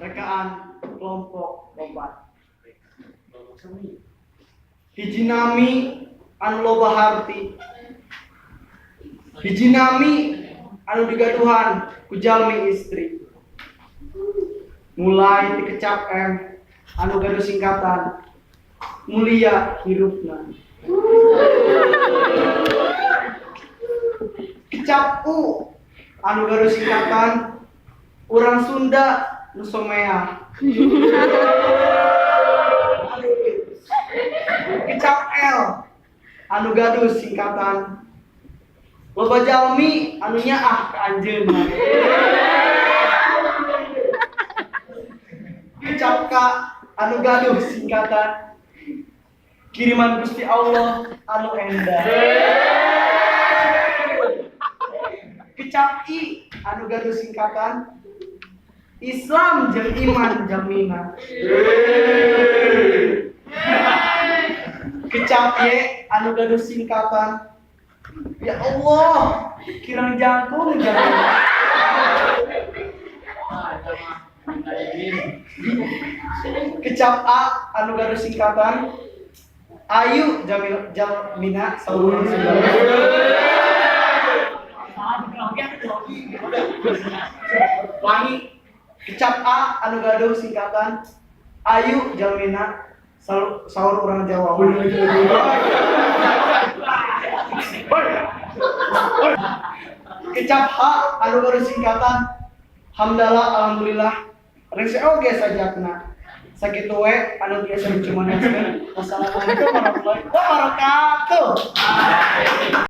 rekaan kelompok lobat. Hiji nami anu loba harti, hiji nami anu digaduhan ku jalmi istri. Mulai dikecap anu gaduh singkatan mulia hirupna. Kecap anu gaduh singkatan urang Sunda nu somea. Kecap anu gaduh singkatan loba jalmi anu nyaah ka anjeunna. Kecap K anu gaduh singkatan kiriman Gusti Allah anu endah. Kecap I anu gaduh singkatan Islam jeung iman jamina. Kecap Y anu gaduh singkatan ya Allah kirang jagung jamina. Kecap A anu gaduh singkatan ayu jamina saurang Sunda. Wangi. Kecap A anu gaduh singkatan ayu jamina saur urang Jawa. Kecap H anu gaduh singkatan hamdalah alhamdulillah rese oge sajakna. Sakitu we anu biasa cuman. Wassalamualaikum warahmatullahi wabarakatuh.